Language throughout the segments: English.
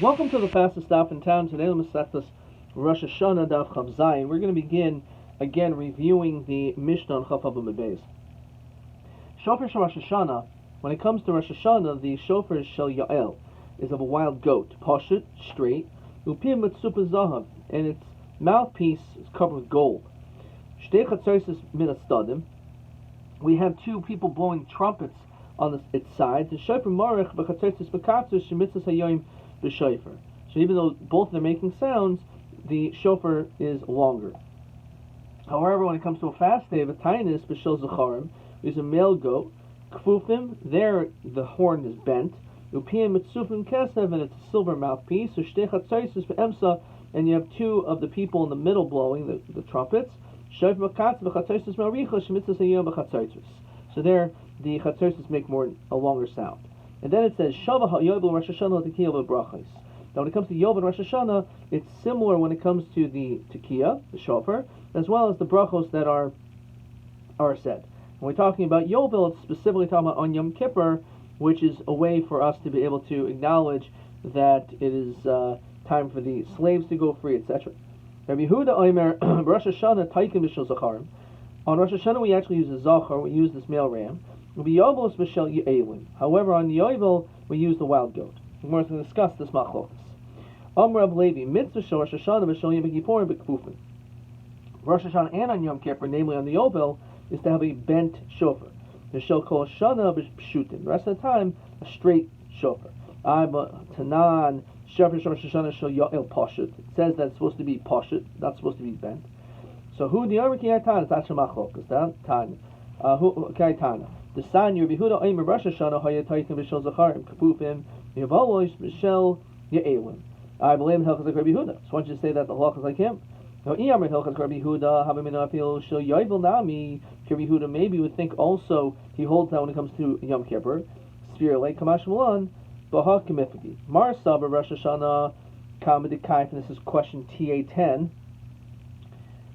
Welcome to the fastest stop in town. Today, we'll Masechtas Rosh Hashana Daf Chav Zayin. We're going to begin again reviewing the Mishnah on Chav Haba Bebeis. Shofar Shel Rosh Hashana. When it comes to Rosh Hashana, the shofar Shel Yael is of a wild goat, pashut, straight, upim mitzupa zahav, and its mouthpiece is covered with gold. Shtei chatzos min astadim. We have two people blowing trumpets on its sides. The shofar marich b'chatzos b'katzos shemitzas hayoyim. The shofar. So even though both are making sounds, the shofar is longer. However, when it comes to a fast day, the tainis b'shel zacharim is a male goat. Kfufim, there the horn is bent. Upiyim mitzufim kesev, and it's a silver mouthpiece. So shtei chatzos be'emsa, and you have two of the people in the middle blowing the trumpets. Shofar b'katzos b'chatzos ma'aricha shemitzas hayom b'chatzos. So there the chatzos make a longer sound. And then it says, Shavah ha'yovel Rosh Hashana tekiyah v'brachos. Now when it comes to Yovel and Rosh Hashana, it's similar when it comes to the tekiyah, the shofar, as well as the brachos that are said. When we're talking about Yovel, it's specifically talking about on Yom Kippur, which is a way for us to be able to acknowledge that it is time for the slaves to go free, etc. Rabbi Yehuda Omer, Rosh Hashana taikim b'shel zacharim. On Rosh Hashana we actually use a zachar, we use this male ram. However, on Yovel, we use the wild goat. We're going to discuss this machlokas. Rab Levi, mitzvah shel Rosh Hashana v'shel Yom Kippurim b'kfufim. Rosh Hashana and on Yom Kippur, namely on the Yovel, is to have a bent shofar. The shel kol Shana b'pshutin. The rest of the time, a straight shofar. Tanan shofar shel Rosh Hashana shel Yoel pashut. It says that it's supposed to be pashut, not supposed to be bent. So who the other kiyatana? That's a machlokas. Tanya. Who kiyatana? The sign Rabbi Yehuda Omer Rosh Hashana hayataytim b'shel zacharim kafufim yavalosh b'shel yaelim. I believe in Hilchas like Rabbi Yehuda. So why don't you say that the halach is like him? Now Iyamar Hilchas Rabbi Yehuda habaminafil shel yavel nami. Rabbi Yehuda maybe would think also he holds that when it comes to Yom Kippur. Sphere like Kamash Malan Baha Kamifiki Mar Saba Rosh Hashana Kamadikai. And this is question TA10.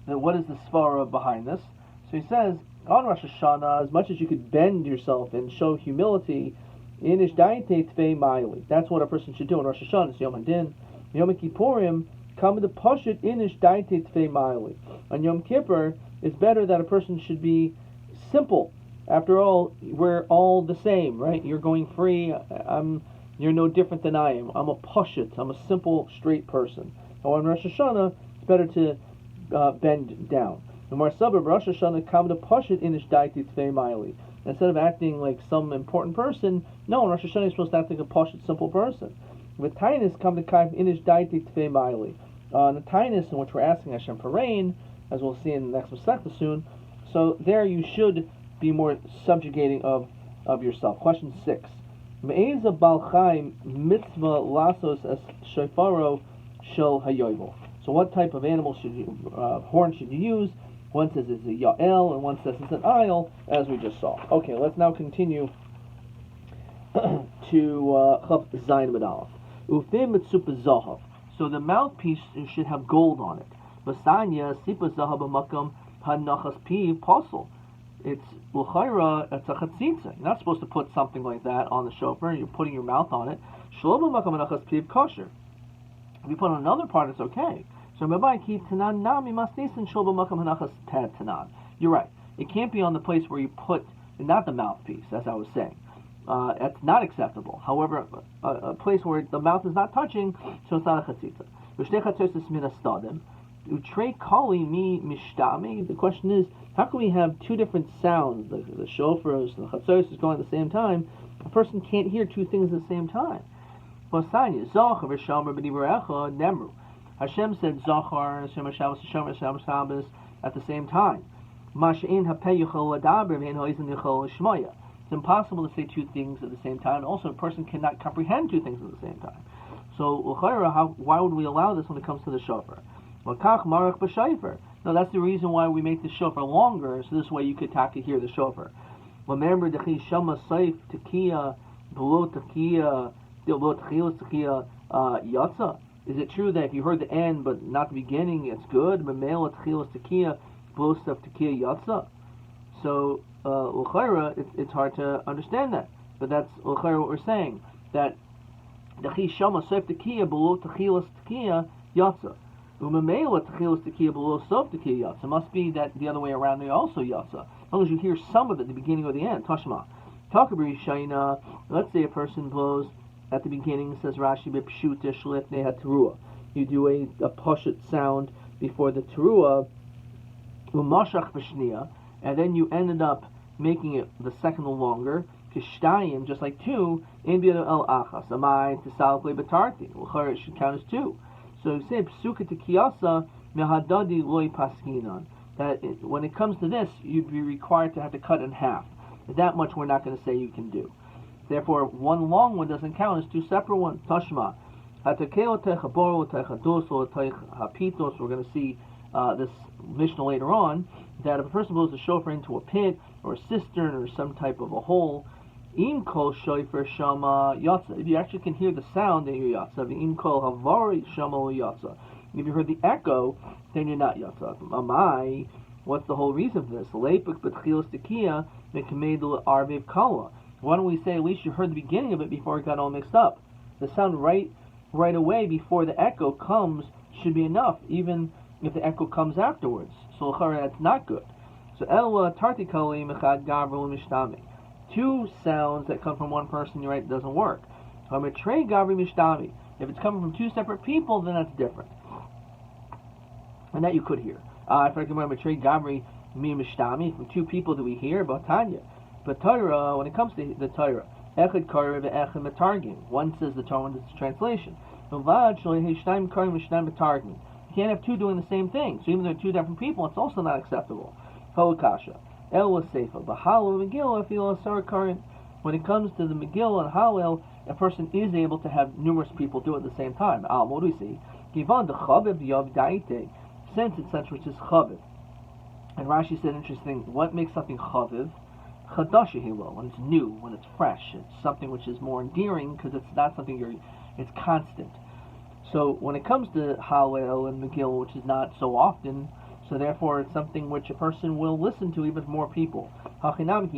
Now what is the svara behind this? So he says, on Rosh Hashanah, as much as you could bend yourself and show humility, in Ishdaite Tvei Maili. That's what a person should do on Rosh Hashanah. It's Yom Hadin. Yom Kippurim, come to push it in Ishdaite Tvei Maili. On Yom Kippur, it's better that a person should be simple. After all, we're all the same, right? You're going free. You're no different than I am. I'm a pushit. I'm a simple, straight person. On Rosh Hashanah, it's better to bend down. The more suburb Rosh Hashanah come to push it in Ishdaiti Tvei Maili. Instead of acting like some important person, no, in Rosh Hashanah you're supposed to act like a pushit, simple person. With Tainus come to kaif in Ishdaiti Tvei Maili. The Tainus in which we're asking Hashem for rain, as we'll see in the next Masechta soon. So there you should be more subjugating of yourself. Question 6. Me'eza Bal Chaim mitzvah lasos es shofaro shel hayovel. So what type of animal horn should you use? One says it's a Yael, and one says it's an Ayel, as we just saw. Okay, let's now continue to Chav Zayin Medalef. Ufim mitzupa zahav. So the mouthpiece should have gold on it. Basanya sipa zahav b'makam hanachas pi posel. It's l'chayra, it's a chatzitza. You're not supposed to put something like that on the shofar. You're putting your mouth on it. Shalom b'makam hanachas pi kosher. If you put on another part, it's okay. So you're right. It can't be on the place where you put, not the mouthpiece, as I was saying. That's not acceptable. However, a place where the mouth is not touching, so it's not a chatzitza. The question is, how can we have two different sounds? The shofars and the chatzos is going at the same time. A person can't hear two things at the same time. Hashem said Zachar, Hashem Shabbos, Hashem Shabbos at the same time. It's impossible to say two things at the same time. Also, a person cannot comprehend two things at the same time. So, why would we allow this when it comes to the shofar? No, that's the reason why we make the shofar longer, so this way you could hear the shofar. Remember, is it true that if you heard the end but not the beginning, it's good? So, l'chayra, it's hard to understand that. But that's l'chayra what we're saying. That Dechi shama sof tekiya below techilas tekiya yatsa. Umamela techilas tekiya below sof tekiya yatsa. It must be that the other way around they also yatsa. As long as you hear some of it, the beginning or the end. Tashma. Takabri shaina. Let's say a person blows at the beginning, says Rashi, b'pshuta shlifnei haterua. You do a pashut sound before the terua, umashach v'shnia, and then you ended up making it the second longer, kishtayim, just like two, in b'yad el achas, amai tisal kle betarti, l'char it should count as two. So you say psuka tekiyasa mehadadi loy paskinan, that when it comes to this, you'd be required to have to cut in half. That much we're not going to say you can do. Therefore, one long one doesn't count as two separate ones. Tashma. We're going to see this Mishnah later on, that if a person blows the shofar into a pit or a cistern or some type of a hole, im kol shofar shama yatsa. If you actually can hear the sound, then you're yatsa. Im kol havari shama yatsa. If you heard the echo, then you're not yatsa. Amai. What's the whole reason for this? Lepik b'tchilas tekiya mekemedul arviv kala. Why don't we say at least you heard the beginning of it before it got all mixed up? The sound right away before the echo comes should be enough, even if the echo comes afterwards. So that's not good. So Ella Tartikali Mechad Gavru Mishtami. Two sounds that come from one person, you're right, it doesn't work. Hametrei Gavru Mishtami. If it's coming from two separate people, then that's different. And that you could hear. If I can remember Metrei Gavri Mi Mishtami, from two people that we hear about Tanya. But Torah, when it comes to the Torah, Echad Karev Echad Metargim. One says the Torah, one says the translation. You can't have two doing the same thing. So even though they're two different people, it's also not acceptable. Holokasha. El was Seifa. B'Halel Megillah, if you current. When it comes to the Megillah and Hallel, a person is able to have numerous people do it at the same time. What do we see? Givan the Chaviv Yav Daite. Since it's such which is Chaviv. And Rashi said interesting, what makes something Chaviv? Chadasha Hilo, when it's new, when it's fresh. It's something which is more endearing because it's not something it's constant. So when it comes to Hallel and Megillah, which is not so often, so therefore it's something which a person will listen to even more people. So when it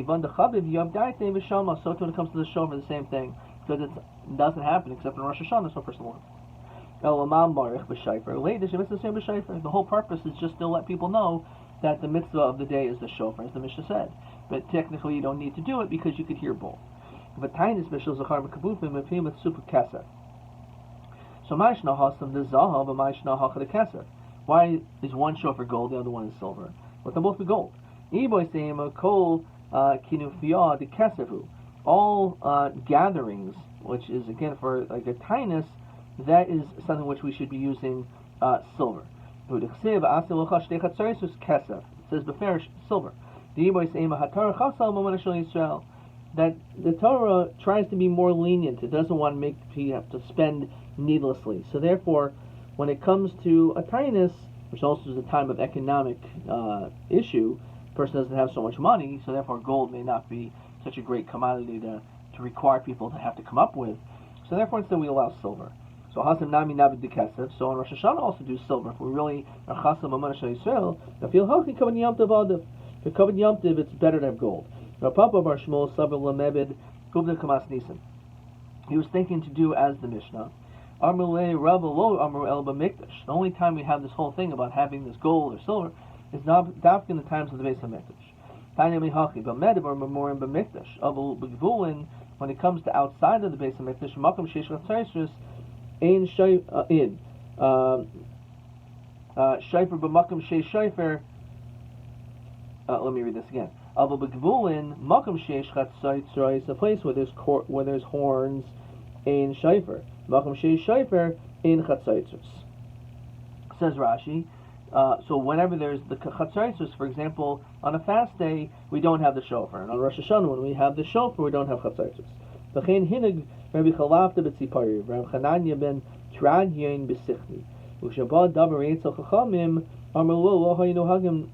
comes to the shofar, the same thing, because it doesn't happen except in Rosh Hashana, so a person will. The whole purpose is just to let people know that the mitzvah of the day is the shofar, as the Mishnah said. But technically you don't need to do it because you could hear both. So ma'ishna hasam the zahav and ma'ishna hacha the keser. Why is one shofar gold, the other one is silver? But they'll both be gold. Iboy seima kol kinufiyah the keseru. All gatherings, which is again for like a tinus, that is something which we should be using silver. It says beferish silver. That the Torah tries to be more lenient. It doesn't want to make people have to spend needlessly. So therefore, when it comes to a tinus, which also is a time of economic issue, the person doesn't have so much money, so therefore gold may not be such a great commodity to require people to have to come up with. So therefore instead we allow silver. So Hasam Nami Navid de Kesef. So on Rosh Hashana also do silver. If we really are Chasam Aman Yisrael, if you'll help me Kavod Yom Tov Adif. For Kavod Yom Tov, it's better to have gold. Now Papa Bar Shmuel Savar Lamebed Gubda Kamas Nisan. He was thinking to do as the Mishnah. Amrulei Rabba Lo Amru Elba Mikdash. The only time we have this whole thing about having this gold or silver is dafka in the times of the Beis HaMikdash. Tanya Mihachi B'Medev or Memorim B'Mikdash. Aval B'Gvulin, when it comes to outside of the Beis HaMikdash, Makam Sheish Chatzaisus Ein Shayfer B'Makam Sheish Shayfer. Let me read this again. Aval B'Gvulin Makam Sheish Chatzaisus, a place where there's horns. Ein Shayfer. Makam Sheish Shayfer Ein Chatzaisus. Says Rashi. So whenever there's the chatzaisus, for example, on a fast day, we don't have the shofar. And on Rosh Hashana, when we have the shofar, we don't have chatzaisus. V'chein hinig Rabbi Chalafta b'tzipari, Rabbi Chananya ben Tradion b'sichni. U'shabad davar eitzel chachamim, amrlo lo hayinu hagim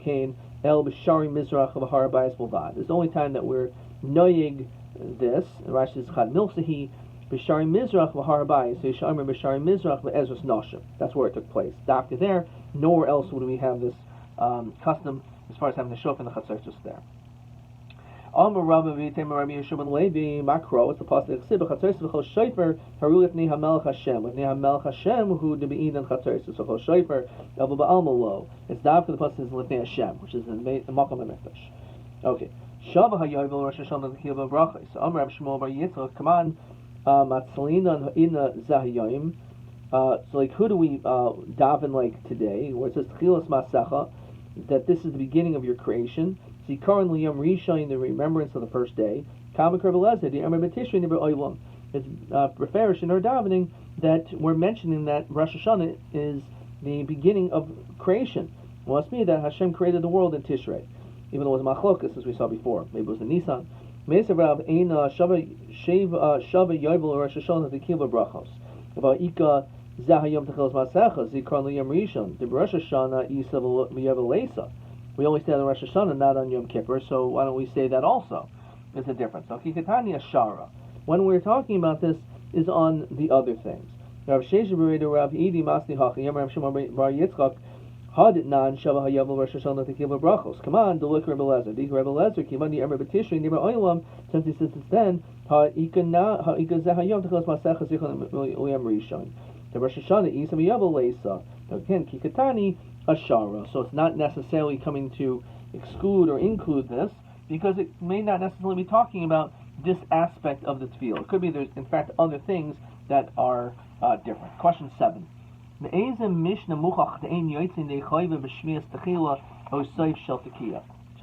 kain el b'shari mizrach of har bayis bulvad. It's the only time that we're noyig this. Rashi says chad milsahi, b'shari mizrach v'har bayis. So yishamir b'shari mizrach v'ezras nashim. That's where it took place. Doctor there. Nowhere else would we have this custom as far as having the shofar and the chatzaisus there. Amar Rabbi v'yitem Rabbi Yeshua ben Levi Makro. It's the pasuk Chsib Chatzos v'chol shofar haru lifnei hamelech Hashem. Lifnei hamelech Hashem who debe'inan chatzos v'chol shofar elva ba'alma lo. It's daf for the pasuk is lifnei Hashem, which is the Makom HaMikdash. Okay. Shava hayovel Rosh Hashana l'kiyah b'brachos. Amar Rav Shmuel bar Yitzchak Kaman Matzlinan ha'ina zahayim. So like who do we daven like today? Where it says Tchilas Masecha, that this is the beginning of your creation. Zikaron liyom rishon, the remembrance of the first day. Kamak Rebbe Lezer, the Amar B'Tishrei Nibur Olam. It's referish in our davening that we're mentioning that Rosh Hashanah is the beginning of creation. Well, must be that Hashem created the world in Tishrei, even though it was Machlokas as we saw before. Maybe it was in Nisan. Meisar Rav Ein Shava Yovel Rosh Hashanah the Kiva Brachos. About Ika Zahayom Techilas Masecha Zikaron liyom rishon the Rosh Hashanah Isav Yovel Leisa. We only say that on Rosh Hashana, not on Yom Kippur, so why don't we say that also? It's a difference. So, Kikatani Ashara. When we're talking about this, is on the other things. Rav Shesha Beredu Rav Idi Masni Hachi Yom Rav Shimon Bar Yitzchak Hadit Nan Shava Hayavel Rosh Hashana Tekiva Brachos. Come on, Delik Rebbe Lezer. Dik Rebbe Lezer Kimani Emer B'Tishrei Nibur Olam. Since he says it's then Ha'ika Zahayom Techilas Masecha Zichron Liyom Rishon. The Rosh Hashanah Isa Hayavel Leisa. Again, Kikatani Ashara. So it's not necessarily coming to exclude or include this, because it may not necessarily be talking about this aspect of the tefillah. It could be there's in fact other things that are different. Question 7. So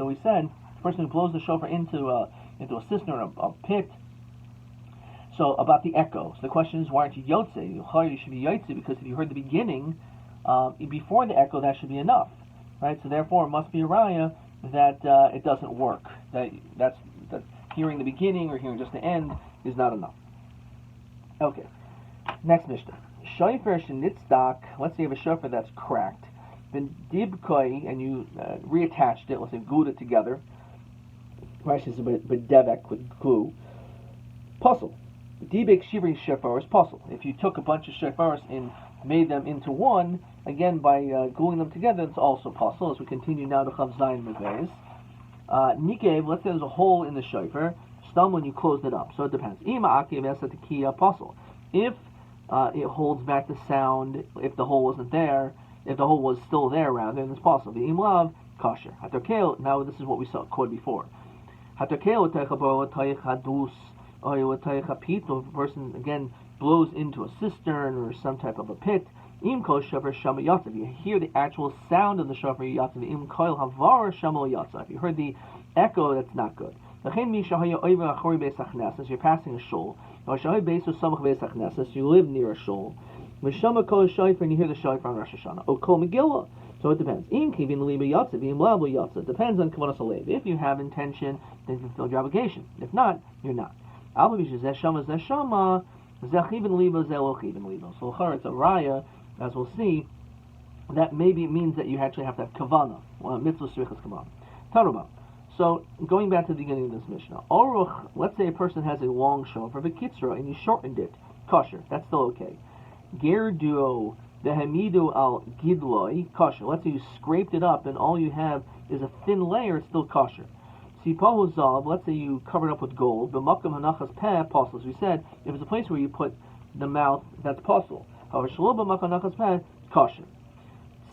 we said the person who blows the shofar into a cistern or a pit. So about the echo. So the question is, why aren't you yotze? You should be yotze because if you heard the beginning before the echo, that should be enough, right? So therefore, it must be a raya that it doesn't work. That hearing the beginning or hearing just the end is not enough. Okay, next Mishnah. Shofar shenitzdak. Let's say you have a shofar that's cracked. Then dibkoi, and you reattached it. Let's say glued it together. Rashi says bedevek with glue. Puzzle. Dibek shivri shofar is puzzle. If you took a bunch of shofars and made them into one, again by gluing them together, it's also possible. As we continue now to Chav Zayin Meveis. Nikev, let's say there's a hole in the shofar. Stum when you closed it up. So it depends. Ima akev esatikia puzzle. If it holds back the sound, if the hole wasn't there, if the hole was still there rather, then it's possible. The imlav kosher. Hatokeo. Now this is what we saw quoted before. Hatokeo techabor l'tayich hadus or l'tayich hapit. If a person again blows into a cistern or some type of a pit, im kol shofar shama yatzav. You hear the actual sound of the shofar yatzav. Im kol havar shama yatzav. If you heard the echo, that's not good. L'chein mi shahaya over achori beis hachnesses. You're passing a shul. Or shahaya beis usamach beis hachnesses. You live near a shul. Mishama kol shofar, and you hear the shofar on Rosh Hashana. O kol megillah. So it depends. Im kivin liba yatzav. Im labu yatzav. Depends on kavanas alev. If you have intention, then you fulfill your obligation. If not, you're not. Alba bishes zeshama zeshama. Zechivin liba zelochivin liba. So it's a raya, as we'll see, that maybe it means that you actually have to have kavana. Mitzvah srichas kavana. Taruba. So going back to the beginning of this Mishnah, Oruch, let's say a person has a long shofar, v'kitzra, and you shortened it, kosher, that's still okay. Gerduo dehemidu al gidloi, kosher. Let's say you scraped it up and all you have is a thin layer, it's still kosher. Sipahu zav, let's say you covered up with gold, b'makam hanachas peh, possible. As we said, if it's a place where you put the mouth, that's possible. However, shelo b'makam hanachas peh, kosher.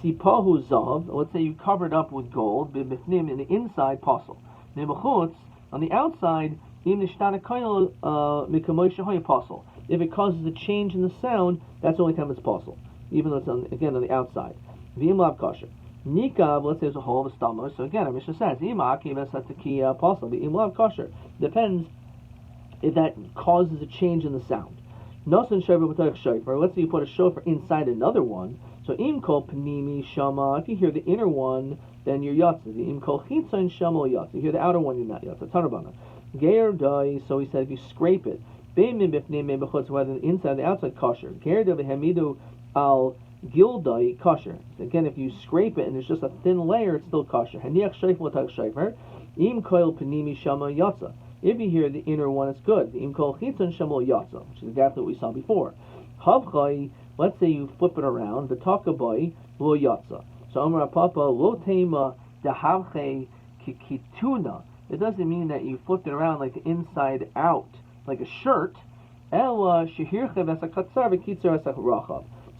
Sipahu zav, let's say you covered up with gold, b'mifnim, in the inside, possible. Nebachutz, on the outside, im nishtana koil mikamoy shahoy, possible. If it causes a change in the sound, that's the only time it's possible, even though it's on the outside. V'im lav kosher. Nikav, let's say there's a hole of a stomach. So again, our Mishnah says, possible. V'im lav kosher. Depends if that causes a change in the sound. Nosan shofar b'toich shofar. Let's say you put a shofar inside another one. So im kol pnimi shama. If you hear the inner one, then you're yatsa. Im kol chitzon shama yatsa. You hear the outer one, you're not yatsa. Tanabana. Geir dai. So he said, if you scrape it, beimim b'fnim b'chutz, whether the inside or the outside, kosher. Geir dai v'hemidu al gildai, kosher. Again, if you scrape it and there's just a thin layer, it's still kosher. Haniach shofar l'tach shofar. Im kol pnimi shama yatsa. If you hear the inner one, it's good. The im kol chitzon shama yatsa, which is exactly what we saw before. Havchai. Let's say you flip it around, the takabai lo yatsa. So Amar Papa lo tema dehavche kikituna it doesn't mean that you flipped it around like the inside out, like a shirt.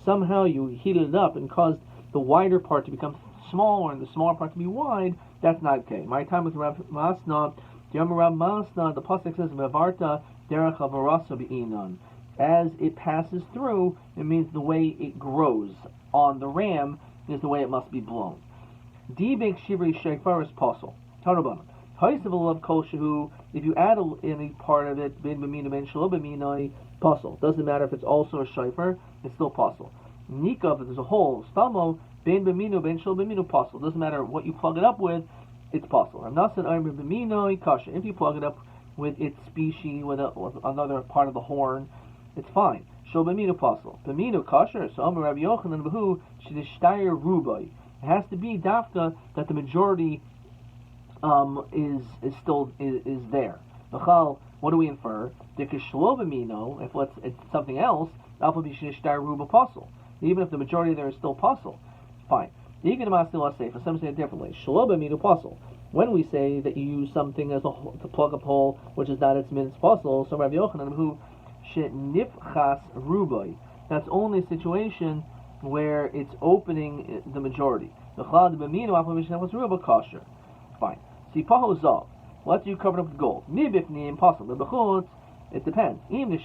Somehow you heated it up and caused the wider part to become smaller and the smaller part to be wide. That's not okay. My time with Rav Masna, the pasuk says Mevarta derech havarasa b'inon. As it passes through, it means the way it grows on the ram is the way it must be blown. Dibek shivri shofar is possible. Tarabanan. If you add any part of it, ben b'mina ben shelo b'mina, possible. Doesn't matter if it's also a shofar, it's still possible. Nika, if there's a hole, stamo, ben b'mina ben shelo b'mina, possible. Doesn't matter what you plug it up with, it's possible. I'm not saying b'mina kasha. If you plug it up with its species, with another part of the horn, it's fine. Shelo b'mina possible. B'mina kasha. So Amar Rabbi Yochanan b'hu shedishtayir rubai. It has to be dafka that the majority is still there. What do we infer? If it's something else, even if the majority there is still possible, fine. Some say it differently. When we say that you use something as to plug a hole which is not its minutes possible, so Rabbi Yochanan who nifchas rubai. That's only a situation where it's opening the majority. Fine. Sipaho what do you cover up with gold? Mibifni impossible. It depends. If it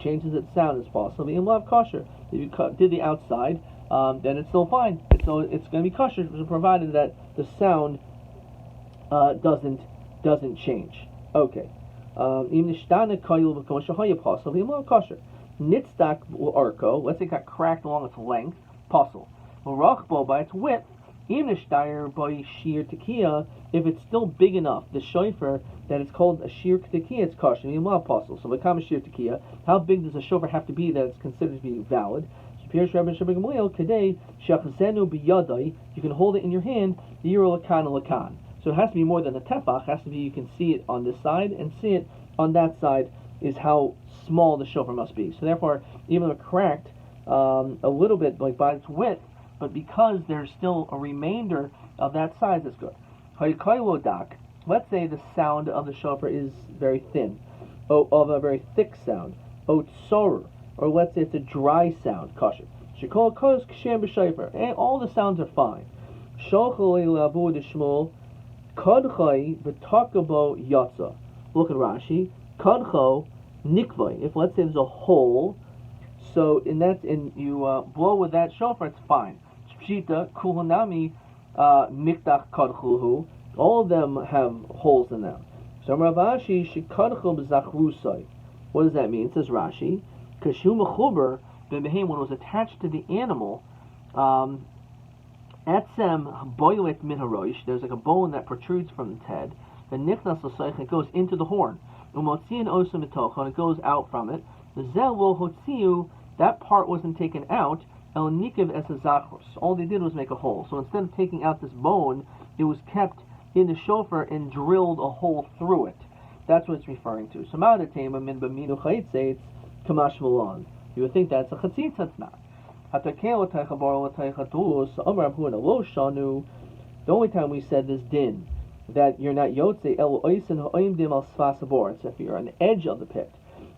changes its sound, it's possible. Kosher. If you did the outside, then it's still fine. It's going to be kosher, provided that the sound doesn't change. Okay. Nitzdak arco. Let's say it got cracked along its length. Possible. Rachbo by its width. By sheer tekiah, if it's still big enough, the shofar, that it's called a sheer tekiah, it's kosher. Possible. So become a sheer tekiah. How big does a shofar have to be that it's considered to be valid? You can hold it in your hand. So it has to be more than a tefach. It has to be you can see it on this side and see it on that side. Is how small the shofar must be. So therefore, even though it cracked a little bit, like by its width. But because there's still a remainder of that size, it's good. Let's say the sound of the shofar is very thin, of a very thick sound. Or let's say it's a dry sound, kosher. And all the sounds are fine. Look at Rashi. Kadcho nikvai. If let's say there's a hole, so you blow with that shofar, it's fine. Pshita, kulhanami, miktach kadchuhu. All of them have holes in them. So Ravashi shekadchu b'zachrusai. What does that mean? It says Rashi, kashu mechuber b'behem, when it was attached to the animal, etzem boilet min harosh. There's like a bone that protrudes from its head. The nichnas l'seich, it goes into the horn. Umotzian osam mitocha, and it goes out from it. The zel lo hotziu, that part wasn't taken out. El nikiv es zachrus. All they did was make a hole. So instead of taking out this bone, it was kept in the shofar and drilled a hole through it. That's what it's referring to. So ma'adatema min b'minu chayitzei, it's kamash malon. You would think that's a chatzitz, that's not. The only time we said this din, that you're not yotze el oisin ha'oimdim al svasabor, it's if you're on the edge of the pit.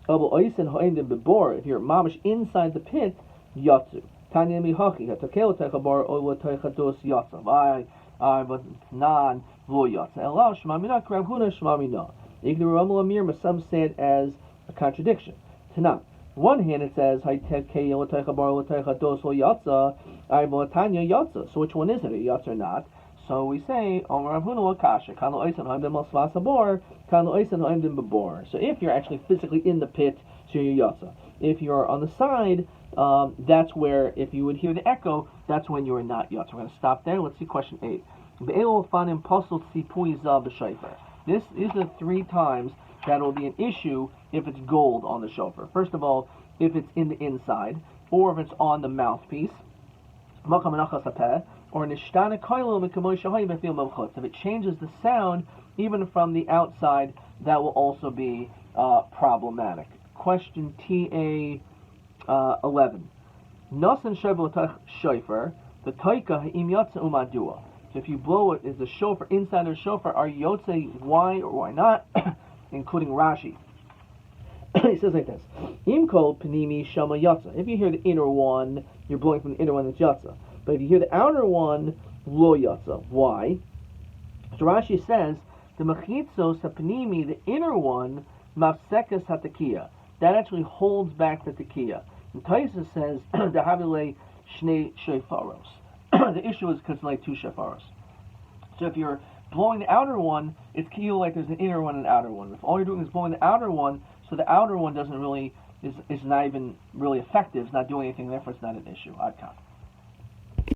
El oisin ha'oimdim bebor, if you're mamish inside the pit, yotzu. Tanya mihachi hatakel techabar ola techados yotzav. But it's non lo yotza. Elav shmamina krab huna shmamina. Ignu ramul amir, but some say it as a contradiction. Tanam. One hand it says ha'tekel ola techabar ola techados lo yotza. Tanya yotza. So which one is it? A yotza or not? So we say, so if you're actually physically in the pit, so you're yotza. If you're on the side, that's where, if you would hear the echo, that's when you are not yotza. We're going to stop there. Let's see question 8. These are 3 times that will be an issue if it's gold on the shofar. First of all, if it's in the inside, or if it's on the mouthpiece. Or if it changes the sound even from the outside, that will also be problematic. Question TA 11. Nasan shofar the taika ha'im yatsa umadua. So if you blow it, is the shofar inside of the shofar? Are yotze? Why or why not? Including Rashi. He says like this: Im kol panimi shama yatsa. If you hear the inner one, you're blowing from the inner one that's yatsa. But if you hear the outer one, lo yatsa. Why? So Rashi says the mechitzos hapanimi, the inner one, mafsekas hatakiya. That actually holds back the takiya. And Taisa says the havile shnei shefaros. The issue is because it's like two shefaros. So if you're blowing the outer one, it's like there's an inner one and an outer one. If all you're doing is blowing the outer one, so the outer one doesn't really is not even really effective. It's not doing anything. Therefore, it's not an issue. Ad kan.